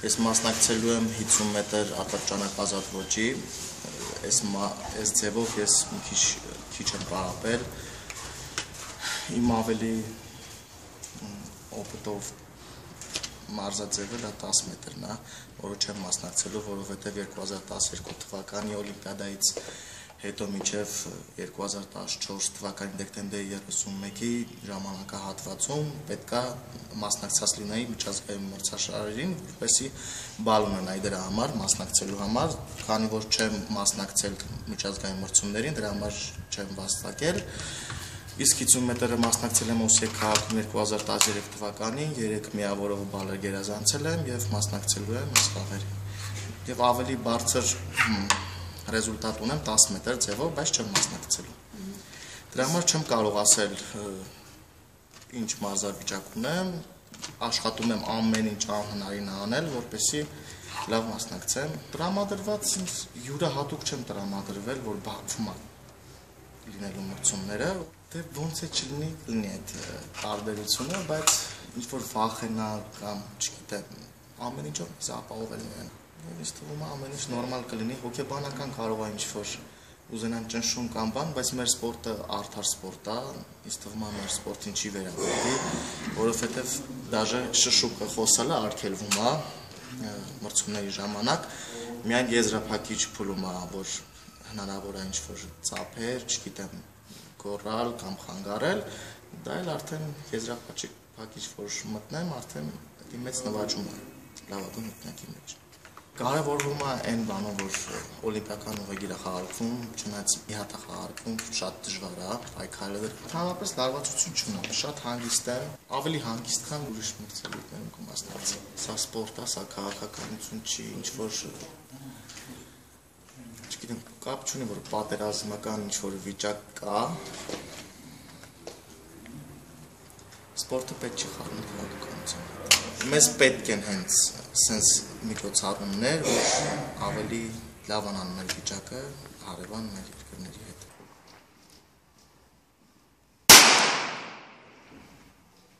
Ես մասնակցելու եմ 50 մետր ատրճանակազատ ոճի, այս ձևով ես մի քիչ եմ պարապել, իմ ավելի օպտով մարզաձևը դա 10 մետրն է, որը չեմ մասնակցելու, որովհետև 2012 թվականի օլիմպիադայից հետո մինչև 2014 թվականի դեկտեմբերի 31-ի ժամանակահատվածում պետքա մասնակցած լինեի միջազգային մրցաշարերին, որպեսզի բալ ունենայի դրա համար, մասնակցելու համար, քանի որ չեմ մասնակցել միջազգային մրցումներին, դրա համար չեմ վաստակել։ Իսկ 50 մետրը մասնակցել եմ Օսիեկ քաղաքում 2013 թվականին, 3 միավորով բալեր գերազանցել եմ եւ մասնակցելու եմ այս խաղերին։ Եվ ավելի բարձր ռեզուլտատ ունեմ 10 մետր ձևով, բայց չեմ մասնակցելու։ Դրա համար չեմ կարող ասել ինչ մարզավիճակ ունեմ, աշխատում եմ ամեն ինչ անհնարին անել, որպեսզի լավ մասնակցեմ։ Տրամադրված ինձ յուրահատուկ չեմ տրամադրվել, որ բախվում է լինելու մրցումները, դե ոնց է չլինի այդ տարբերությունը, բայց ինչ որ վախենալ կամ չգիտեմ, ամեն ինչով ինձ ապահովել են։ Ինձ թվում է ամեն ինչ նորմալ կլինի, հոգեբանական կարող է ինչ-որ ուզենան ճնշում կամ բան, բայց մեր սպորտը արդար սպորտ է, ինձ թվում է մեր սպորտին չի վերաբերվի, որովհետև դաժե շշուկը խոսալը արգելվում է մրցումների ժամանակ, միայն եզրափակիչ փուլում է, որ հնարավոր է ինչ-որ ծափեր, չգիտեմ, գոռալ կամ խանգարել, դա էլ արդեն եզրափակիչ որ մտնեմ, արդեն մեծ նվաճում է լավագույն մթնակի մեջ։ Կարևորվում է այն բանով, որ օլիմպիական ուղեգիր է խաղարկվում, չնայած մի հատ է խաղարկվում, շատ դժվար է պայքարել։ Ընդհանրապես լարվածություն չունեմ, շատ հանգիստ եմ, ավելի հանգիստ քան ուրիշ մրցելիքներում կմասնակցեմ։ Սա սպորտ է, սա քաղաքականություն չի, ինչ-որ չգիտեմ, կապ չունի, որ պատերազմական ինչ-որ վիճակ կա։ Սպորտը պետք չի խառնել քաղաքականության հետ։ Մեզ պետք են հենց սենց միջոցառումներ, որ ավելի լավանան մեր վիճակը հարևան մեր երկրների հետ։